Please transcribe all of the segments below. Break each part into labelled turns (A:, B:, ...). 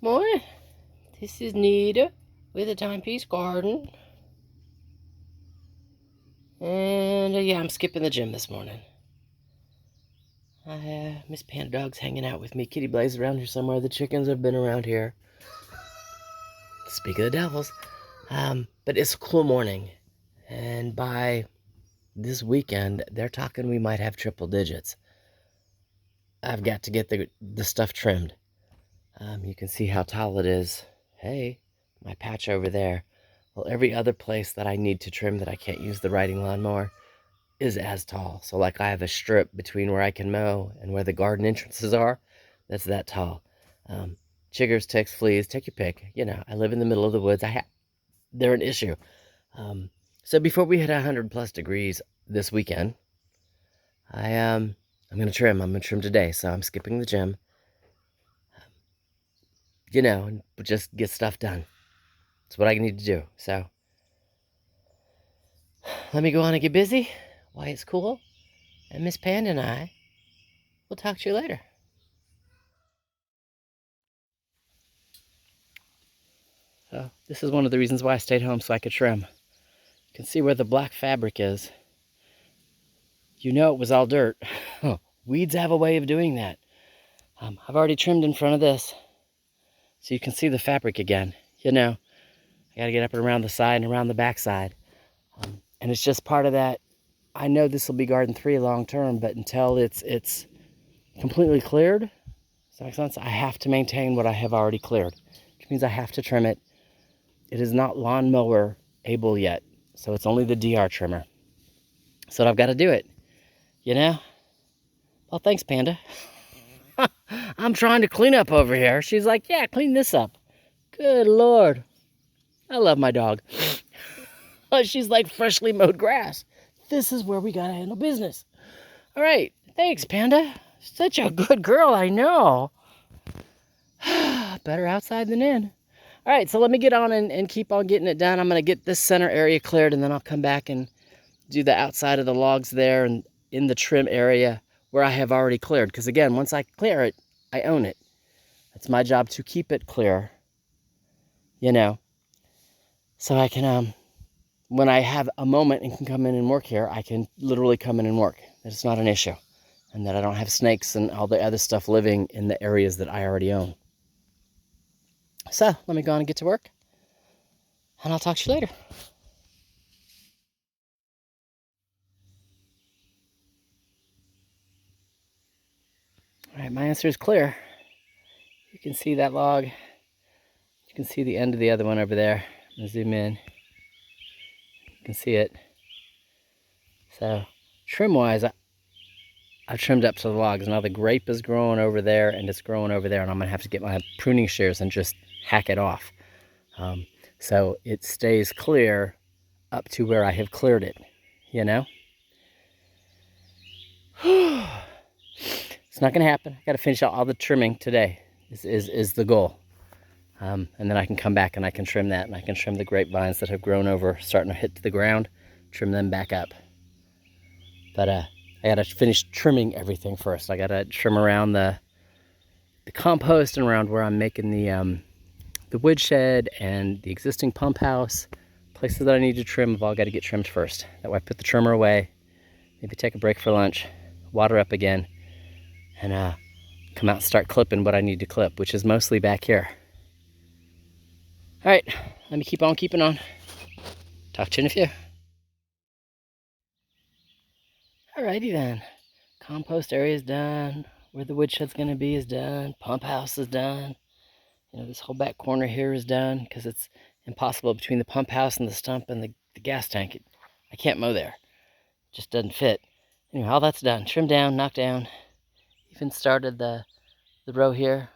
A: Morning. This is Nita with a Timepiece Garden. And yeah, I'm skipping the gym this morning. Miss Panda Dog's hanging out with me. Kitty Blaze around here somewhere. The chickens have been around here. Speak of the devils. But it's a cool morning. And by this weekend, they're talking we might have triple digits. I've got to get the stuff trimmed. You can see how tall it is. Hey, my patch over there. Well, every other place that I need to trim that I can't use the riding lawnmower is as tall. So like I have a strip between where I can mow and where the garden entrances are. That's that tall. Chiggers, ticks, fleas, take your pick. You know, I live in the middle of the woods. They're an issue. So before we hit 100+ degrees this weekend, I'm gonna trim. I'm gonna trim today. So I'm skipping the gym. You know, and just get stuff done. That's what I need to do. So let me go on and get busy while it's cool. And Miss Panda and I will talk to you later. So this is one of the reasons why I stayed home, so I could trim. You can see where the black fabric is. You know it was all dirt. Weeds have a way of doing that. I've already trimmed in front of this, so you can see the fabric again. You know, I gotta get up and around the side and around the back side. And it's just part of that. I know this will be Garden 3 long term, but until it's completely cleared, does that make sense? I have to maintain what I have already cleared, which means I have to trim it. It is not lawnmower able yet, so it's only the DR trimmer. So I've got to do it, you know? Well, thanks, Panda. I'm trying to clean up over here. She's like, yeah, clean this up. Good Lord. I love my dog. She's like freshly mowed grass. This is where we got to handle business. All right. Thanks, Panda. Such a good girl, I know. Better outside than in. All right, so let me get on and keep on getting it done. I'm going to get this center area cleared, and then I'll come back and do the outside of the logs there and in the trim area where I have already cleared. Because again, once I clear it, I own it. It's my job to keep it clear, you know. So I can, when I have a moment and can come in and work here, I can literally come in and work. It's not an issue. And that I don't have snakes and all the other stuff living in the areas that I already own. So let me go on and get to work, and I'll talk to you later. All right, my answer is clear. You can see that log. You can see the end of the other one over there. I'm gonna zoom in. You can see it. So trim-wise, I've trimmed up to the logs. Now the grape is growing over there, and it's growing over there, and I'm gonna have to get my pruning shears and just hack it off. So it stays clear up to where I have cleared it, you know? It's not gonna happen. I gotta finish out all the trimming today is the goal. And then I can come back and I can trim that, and I can trim the grapevines that have grown over, starting to hit to the ground, trim them back up. But I gotta finish trimming everything first. I gotta trim around the compost and around where I'm making the woodshed and the existing pump house. Places that I need to trim have all got to get trimmed first. That way I put the trimmer away, maybe take a break for lunch, water up again, and come out and start clipping what I need to clip, which is mostly back here. All right, let me keep on keeping on. Talk to you in a few. Alrighty then. Compost area is done. Where the woodshed's gonna be is done. Pump house is done. You know, this whole back corner here is done because it's impossible between the pump house and the stump and the gas tank. I can't mow there. It just doesn't fit. Anyway, all that's done. Trimmed down, knocked down. Even started the row here.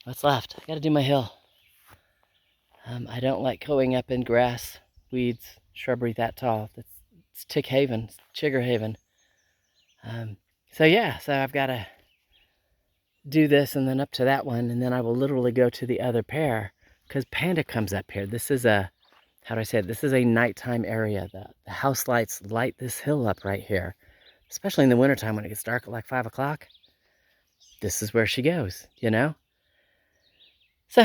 A: What's left? I gotta do my hill. I don't like going up in grass, weeds, shrubbery that tall. It's tick haven, it's chigger haven. So yeah, so I've got to do this and then up to that one, and then I will literally go to the other pair because Panda comes up here. This is a, how do I say it? This is a nighttime area. The house lights light this hill up right here, especially in the wintertime when it gets dark at like 5 o'clock. This is where she goes, you know? So,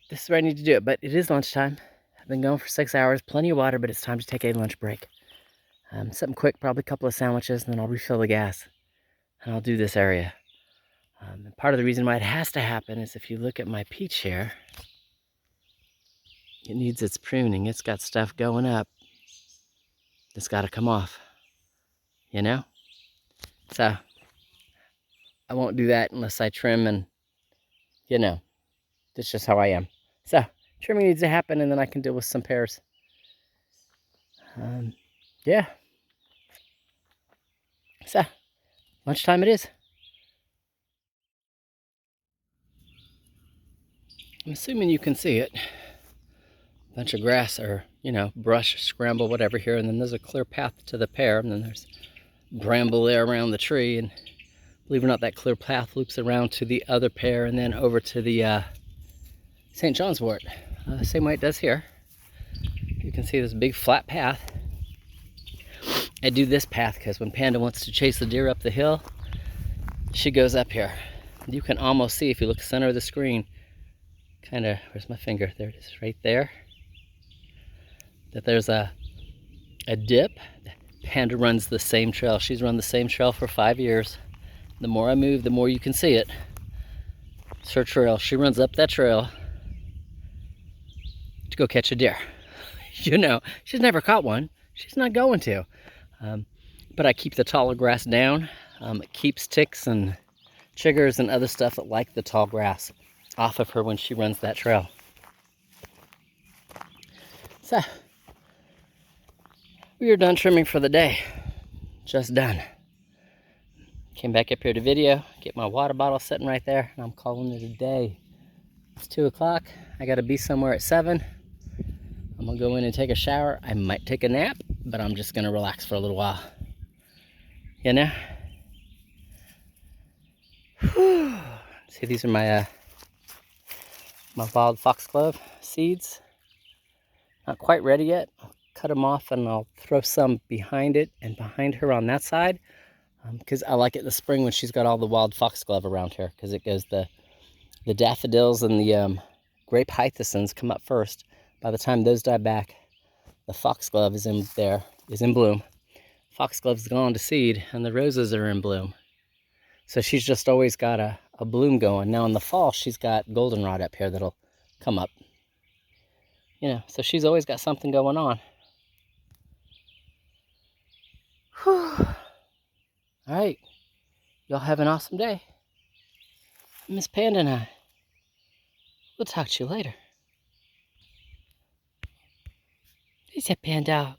A: this is where I need to do it, but it is lunchtime. I've been going for 6 hours, plenty of water, but it's time to take a lunch break. Something quick, probably a couple of sandwiches, and then I'll refill the gas, and I'll do this area. And part of the reason why it has to happen is if you look at my peach here, it needs its pruning. It's got stuff going up that's got to come off, you know? So, I won't do that unless I trim and, you know, that's just how I am. So, trimming needs to happen, and then I can deal with some pears. Yeah. So, lunchtime it is. I'm assuming you can see it. Bunch of grass or, you know, brush, scramble, whatever here, and then there's a clear path to the pear, and then there's bramble there around the tree, and believe it or not, that clear path loops around to the other pear and then over to the St. John's wort. Same way it does here. You can see this big flat path. I do this path because when Panda wants to chase the deer up the hill, she goes up here. You can almost see, if you look center of the screen, kind of, where's my finger? There it is, right there. That there's a dip. Panda runs the same trail. She's run the same trail for 5 years. The more I move, the more you can see it. It's her trail. She runs up that trail to go catch a deer. You know, she's never caught one. She's not going to. But I keep the taller grass down. It keeps ticks and chiggers and other stuff that like the tall grass off of her when she runs that trail. So, we are done trimming for the day. Just done. Came back up here to video, get my water bottle sitting right there, and I'm calling it a day. It's 2 o'clock. I gotta be somewhere at 7. I'm gonna go in and take a shower. I might take a nap, but I'm just gonna relax for a little while. You know? Whew. See, these are my my wild foxglove seeds. Not quite ready yet. I'll cut them off and I'll throw some behind it and behind her on that side. Because I like it in the spring when she's got all the wild foxglove around here, because it goes the daffodils and the grape hyacinths come up first. By the time those die back, the foxglove is in bloom. Foxglove's gone to seed, and the roses are in bloom. So she's just always got a bloom going. Now in the fall, she's got goldenrod up here that'll come up. You know, so she's always got something going on. Whew. All right, y'all have an awesome day. Miss Panda and I, we'll talk to you later. He said, Panda.